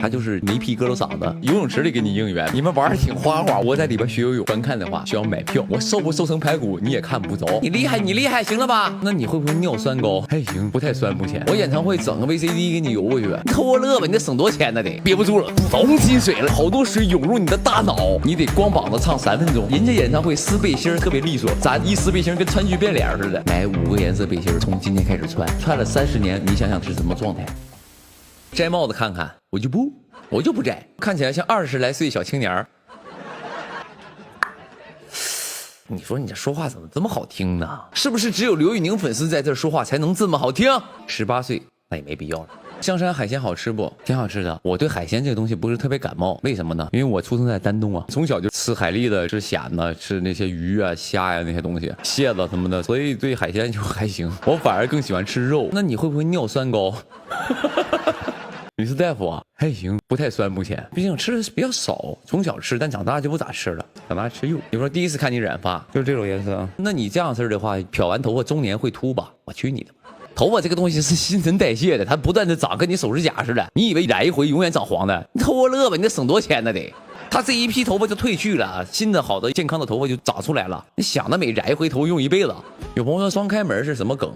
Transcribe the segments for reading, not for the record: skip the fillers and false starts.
他就是没皮疙瘩嗓子，游泳池里给你应援。你们玩的挺花花，我在里边学游泳，观看的话需要买票。我瘦不瘦成排骨你也看不着。你厉害，你厉害，行了吧？那你会不会尿酸高？还行，不太酸目前。我演唱会整个 VCD 给你邮过去，偷乐吧，你得省多少钱呢？得憋不住了，总进水了，好多水涌入你的大脑，你得光膀子唱3分钟。人家演唱会撕背心特别利索，咱一撕背心跟川剧变脸似的。买5个颜色背心，从今天开始穿了30年，你想想是什么状态？摘帽子看看，我就不摘，看起来像20来岁小青年。你说你这说话怎么这么好听呢？是不是只有刘宇宁粉丝在这说话才能这么好听？18岁那也没必要了。香山海鲜好吃不？挺好吃的。我对海鲜这个东西不是特别感冒，为什么呢？因为我出生在丹东啊，从小就吃海蛎的，吃蚬的，吃那些鱼啊、虾呀那些东西，蟹子什么的，所以对海鲜就还行。我反而更喜欢吃肉。那你会不会尿酸高？你是大夫啊？还行，不太酸目前，毕竟吃的比较少，从小吃，但长大就不咋吃了，长大吃肉。你说第一次看你染发就是这种颜色，那你这样式的话，漂完头发中年会秃吧？我去你的！头发这个东西是新陈代谢的，它不断的长，跟你手指甲似的。你以为染一回永远长黄的？你偷乐吧，你得省多少钱呢？得，它这一批头发就褪去了，新的好的健康的头发就长出来了。你想得美，染一回头用一辈子。有朋友说双开门是什么梗？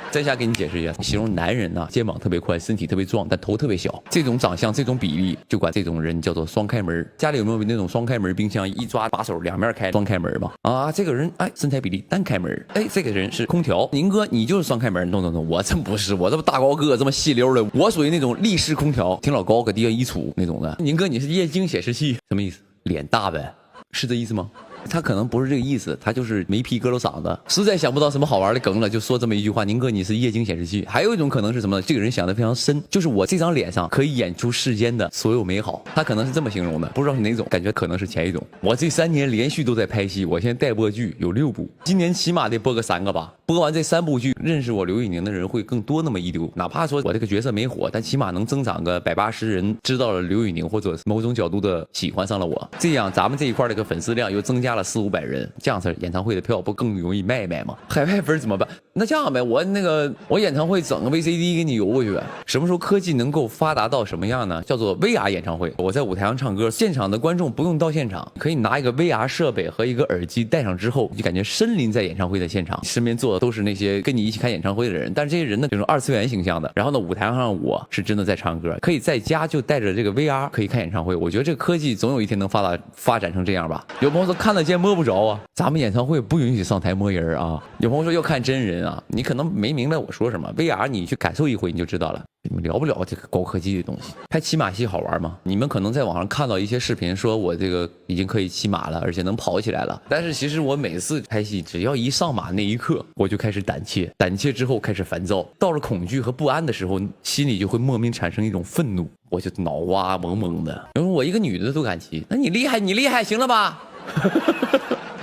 在下给你解释一下，形容男人啊，肩膀特别宽，身体特别壮，但头特别小，这种长相，这种比例，就管这种人叫做双开门。家里有没有那种双开门冰箱，一抓把手两面开双开门嘛？啊，这个人哎，身材比例单开门，哎，这个人是空调。宁哥，你就是双开门，懂，我真不是，我这么大高个，这么细溜的，我属于那种立式空调，挺老高，搁地下一杵那种的。宁哥，你是液晶显示器，什么意思？脸大呗，是这意思吗？他可能不是这个意思，他就是没皮疙瘩嗓子，实在想不到什么好玩的梗了，就说这么一句话。宁哥，你是液晶显示器。还有一种可能是什么呢？这个人想得非常深，就是我这张脸上可以演出世间的所有美好，他可能是这么形容的，不知道是哪种，感觉可能是前一种。我这3年连续都在拍戏，我现在待播剧有6部，今年起码得播个3个吧。播完这3部剧，认识我刘宇宁的人会更多那么一丢，哪怕说我这个角色没火，但起码能增长个180人知道了刘宇宁，或者某种角度的喜欢上了我，这样咱们这一块这个粉丝量又增加了400-500人。这样式演唱会的票不更容易卖吗？海外粉怎么办？那这样呗，我演唱会整个 VCD 给你邮过去。什么时候科技能够发达到什么样呢？叫做 VR 演唱会。我在舞台上唱歌，现场的观众不用到现场，可以拿一个 VR 设备和一个耳机戴上之后，就感觉身临在演唱会的现场，身边坐的都是那些跟你一起看演唱会的人，但是这些人呢，就是2次元形象的。然后呢，舞台上我是真的在唱歌，可以在家就带着这个 VR 可以看演唱会。我觉得这个科技总有一天能发展成这样吧。有朋友说看得见摸不着啊。咱们演唱会不允许上台摸人啊！有朋友说要看真人啊，你可能没明白我说什么。VR 你去感受一回你就知道了。你们聊不了这个高科技的东西。拍骑马戏好玩吗？你们可能在网上看到一些视频，说我这个已经可以骑马了，而且能跑起来了。但是其实我每次拍戏，只要一上马那一刻，我就开始胆怯，胆怯之后开始烦躁，到了恐惧和不安的时候，心里就会莫名产生一种愤怒，我就脑瓜蒙蒙的。因为我一个女的都敢骑，那你厉害，你厉害，行了吧？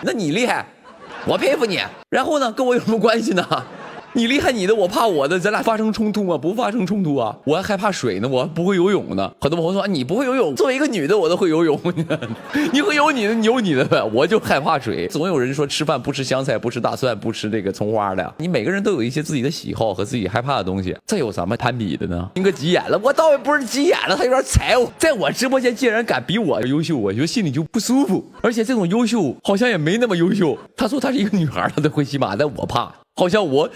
那你厉害，我佩服你。然后呢，跟我有什么关系呢？你厉害你的，我怕我的，咱俩发生冲突吗？不发生冲突啊，我还害怕水呢，我还不会游泳呢。很多朋友说你不会游泳，作为一个女的我都会游泳，你会游你的，你游你的呗，我就害怕水。总有人说吃饭不吃香菜，不吃大蒜，不吃这个葱花的。你每个人都有一些自己的喜好和自己害怕的东西，这有什么攀比的呢？宁哥急眼了，我倒也不是急眼了，他有点踩我，在我直播间竟然敢比我优秀，我觉得心里就不舒服。而且这种优秀好像也没那么优秀。他说他是一个女孩，她都会骑马，但我怕，好像我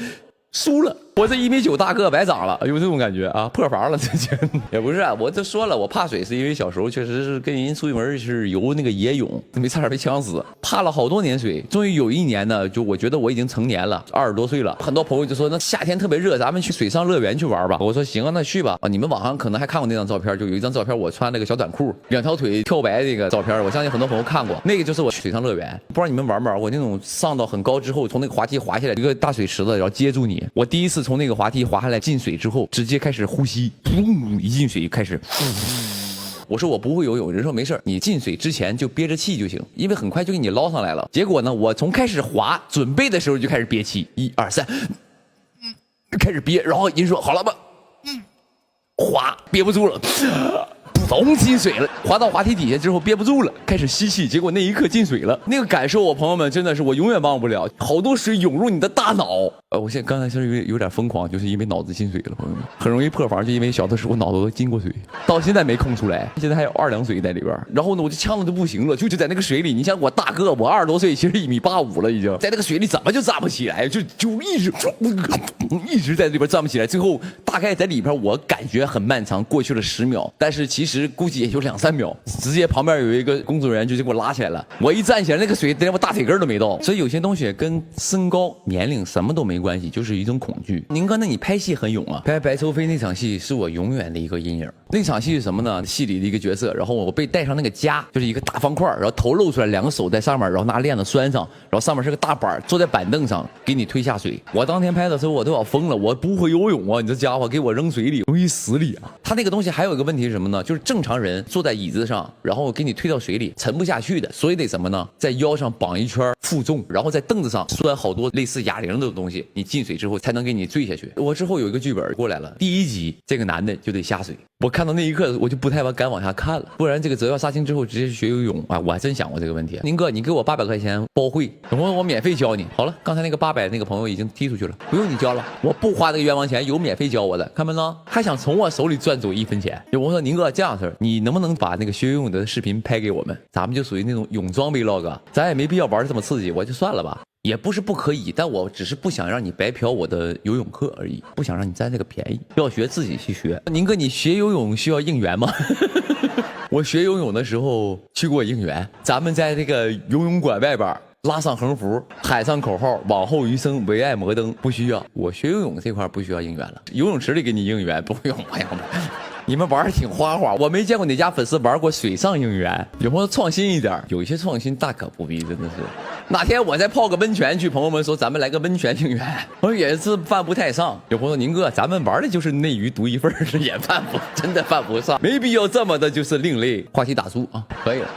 输了，我这1.9米大个白长了，有这种感觉啊，破防了，这也不是啊，我就说了，我怕水是因为小时候确实是跟人出去门是游那个野泳，没差点被呛死，怕了好多年水，终于有一年呢，就我觉得我已经成年了，20多岁了，很多朋友就说那夏天特别热，咱们去水上乐园去玩吧，我说行啊，那去吧啊，你们网上可能还看过那张照片，就有一张照片我穿那个小短裤，2条腿跳白这个照片，我相信很多朋友看过，那个就是我去水上乐园，不知道你们玩没玩过那种上到很高之后，从那个滑梯滑下来，一个大水池子然后接住你，我第一次从那个滑梯滑下来进水之后，直接开始呼吸，一进水开始。我说我不会游泳，人说没事，你进水之前就憋着气就行，因为很快就给你捞上来了。结果呢，我从开始滑准备的时候就开始憋气，1、2、3，开始憋，然后人说好了吧，滑憋不住了。咚进水了，滑到滑梯底下之后憋不住了，开始吸气，结果那一刻进水了，那个感受，我朋友们真的是我永远忘不了，好多水涌入你的大脑，我现在刚才是有点疯狂，就是因为脑子进水了，朋友们，很容易破防，就因为小的时候脑子都进过水，到现在没空出来，现在还有2两水在里边。然后呢，我就呛的就不行了，就在那个水里。你像我大哥，我20多岁，其实1.85米了，已经在那个水里怎么就站不起来，就一直在这边站不起来。最后大概在里边，我感觉很漫长，过去了10秒，但是其实估计也就2、3秒，直接旁边有一个工作人员就给我拉起来了。我一站起来，那个水连我大腿根都没到。所以有些东西跟身高、年龄什么都没关系，就是一种恐惧。宁哥，那你拍戏很勇啊，拍白愁飞那场戏是我永远的一个阴影。那场戏是什么呢？戏里的一个角色，然后我被带上那个夹，就是一个大方块，然后头露出来，2个手在上面，然后拿链子拴上，然后上面是个大板，坐在板凳上给你推下水。我当天拍的时候我都要疯了，我不会游泳啊，你这家伙给我扔水里容易死里啊。他那个东西还有一个问题是什么呢？就是正常人坐在椅子上，然后给你推到水里沉不下去的，所以得什么呢？在腰上绑一圈负重，然后在凳子上拴好多类似哑铃的东西，你进水之后才能给你坠下去。我之后有一个剧本过来了，第1集这个男的就得下水。我看到那一刻我就不太敢往下看了，不然这个责要杀青之后直接去学游泳啊！我还真想过这个问题。宁哥，你给我800块钱包会，我免费教你。好了，刚才那个800那个朋友已经踢出去了，不用你教了，我不花这个冤枉钱，有免费教我的，看没呢？还想从我手里赚走1分钱？我说宁哥这样式，你能不能把那个学游泳的视频拍给我们？咱们就属于那种泳装 vlog， 咱也没必要玩的这么刺激，我就算了吧。也不是不可以，但我只是不想让你白嫖我的游泳课而已，不想让你占这个便宜。要学自己去学。宁哥，你学游泳需要应援吗？我学游泳的时候去过应援，咱们在这个游泳馆外边拉上横幅，喊上口号，往后余生唯爱摩登。不需要，我学游泳这块不需要应援了，游泳池里给你应援不用，不用。你们玩的挺花花，我没见过哪家粉丝玩过水上应援，有没有创新一点？有一些创新大可不必，真的是。哪天我再泡个温泉去，朋友们说咱们来个温泉应援，我也是犯不太上。有朋友说宁哥，咱们玩的就是内娱独一份，也真的犯不上，没必要这么的就是另类。话题打住啊，可以了。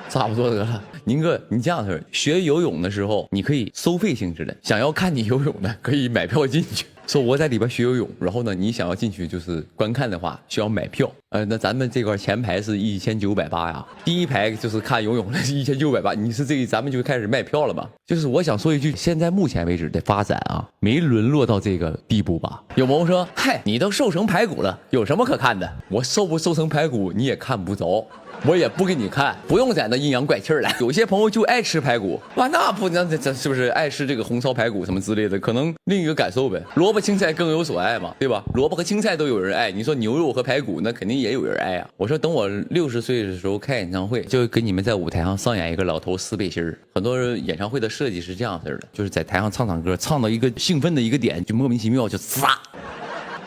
差不多得了，宁哥，你这样式学游泳的时候，你可以收费性质的，想要看你游泳的可以买票进去。说我在里边学游泳，然后呢，你想要进去就是观看的话，需要买票。那咱们这块前排是1980呀，第一排就是看游泳的是1980，你是这个咱们就开始卖票了吧？就是我想说一句，现在目前为止的发展啊，没沦落到这个地步吧？有朋友说，嗨，你都瘦成排骨了，有什么可看的？我瘦不瘦成排骨你也看不着。我也不给你看，不用在那阴阳怪气儿了。有些朋友就爱吃排骨，那不那这是不是爱吃这个红烧排骨什么之类的？可能另一个感受呗。萝卜青菜更有所爱嘛，对吧？萝卜和青菜都有人爱，你说牛肉和排骨那肯定也有人爱啊。我说等我60岁的时候开演唱会，就给你们在舞台上上演一个老头撕背心儿。很多演唱会的设计是这样式的，就是在台上唱歌，唱到一个兴奋的一个点，就莫名其妙就唰，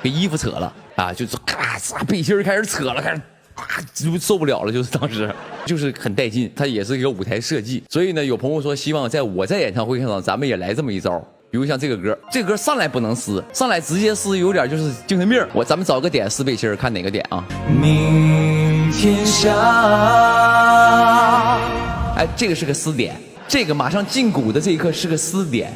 给衣服扯了啊，就是咔嚓背心开始扯了，开始。就受不了了，就是当时就是很带劲，它也是一个舞台设计。所以呢，有朋友说希望我在演唱会上咱们也来这么一招，比如像这个歌，这歌上来不能撕，上来直接撕有点就是精神病。咱们找个点撕背心，看哪个点啊？明天下，哎，这个是个撕点，这个马上进鼓的这一刻是个撕点，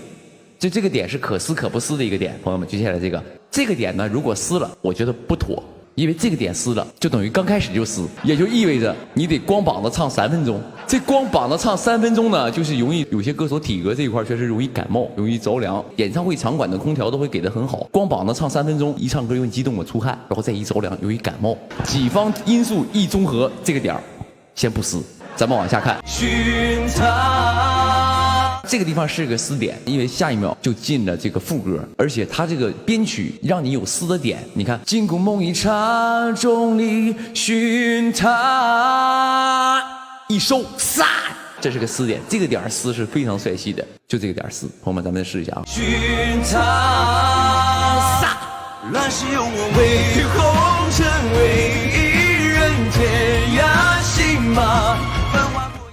就这个点是可撕可不撕的一个点。朋友们，接下来这个点呢，如果撕了，我觉得不妥。因为这个点撕了，就等于刚开始就撕，也就意味着你得光膀子唱3分钟。这光膀子唱3分钟呢，就是容易有些歌手体格这一块确实容易感冒，容易着凉。演唱会场馆的空调都会给的很好，光膀子唱3分钟，一唱歌容易激动，我出汗，然后再一着凉，容易感冒。几方因素一综合，这个点先不撕，咱们往下看。这个地方是个撕点，因为下一秒就进了这个副歌，而且它这个编曲让你有撕的点。你看，经过梦一场，众里寻他，一收撒，这是个撕点，这个点撕是非常帅气的，就这个点撕，朋友们咱们试一下啊。寻他撒，乱世用我为红尘，为一人天涯行马。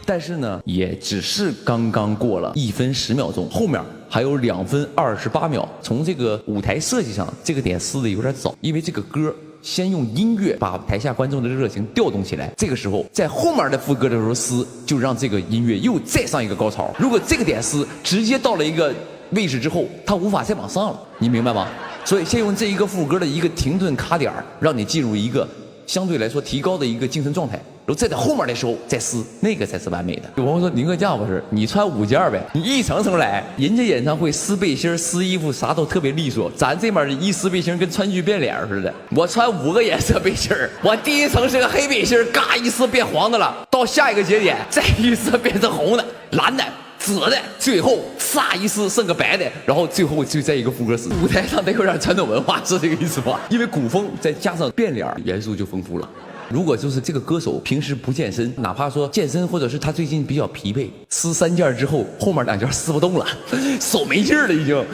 但是呢，也只是刚刚过了1分10秒钟，后面还有2分28秒。从这个舞台设计上，这个点撕的有点早，因为这个歌先用音乐把台下观众的热情调动起来，这个时候在后面的副歌的时候撕，就让这个音乐又再上一个高潮。如果这个点撕直接到了一个位置之后，它无法再往上了，你明白吗？所以先用这一个副歌的一个停顿卡点，让你进入一个相对来说提高的一个精神状态，然后再在后面的时候再撕，那个才是完美的。有朋友说宁哥这样不是，你穿5件呗，你一层层来。人家演唱会撕背心、撕衣服啥都特别利索，咱这边一撕背心跟川剧变脸似的。我穿5个颜色背心，我第一层是个黑背心，嘎一撕变黄的了，到下一个节点再一撕变成红的、蓝的、紫的，最后撒一丝剩个白的，然后最后就在一个副歌词。舞台上得有点传统文化，是这个意思吧？因为古风再加上变脸，元素就丰富了。如果就是这个歌手平时不健身，哪怕说健身，或者是他最近比较疲惫，撕3件之后，后面2件撕不动了，手没劲了已经。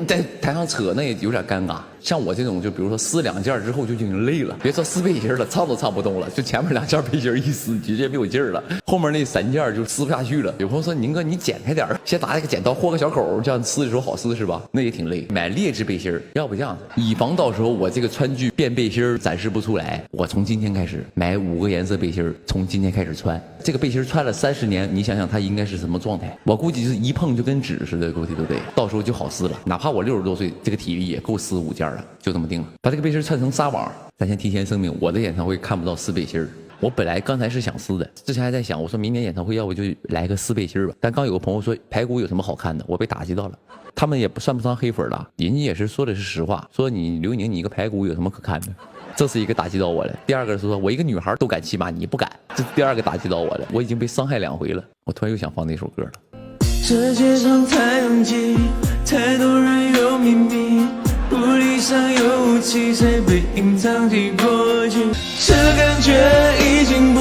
在台上扯那也有点尴尬。像我这种，就比如说撕2件之后就已经累了，别说撕背心了，唱都唱不动了，就前面2件背心一撕，直接没有劲儿了，后面那3件就撕不下去了。有朋友说宁哥你剪开点，先拿这个剪刀豁个小口，这样撕的时候好撕是吧？那也挺累。买劣质背心，要不这样，以防到时候我这个川剧变背心展示不出来，我从今天开始买5个颜色背心，从今天开始穿。这个背心穿了30年，你想想它应该是什么状态？我估计就是一碰就跟纸似的，对不对？到时候就好撕了。哪怕我60多岁，这个体力也够撕5件了，就这么定了。把这个背心穿成纱网，咱先提前声明，我的演唱会看不到撕背心。我本来刚才是想撕的，之前还在想，我说明年演唱会要不就来个撕背心吧。但刚有个朋友说排骨有什么好看的，我被打击到了。他们也不算不上黑粉了，人家也是说的是实话，说你刘宁你一个排骨有什么可看的。这是一个打击到我了。第二个是说我一个女孩都敢骑马，你不敢，这是第2个打击到我了。我已经被伤害2回了，我突然又想放那首歌了。世界上太拥挤，太多人有秘密，物理上有武器，谁被隐藏进过去？这感觉已经不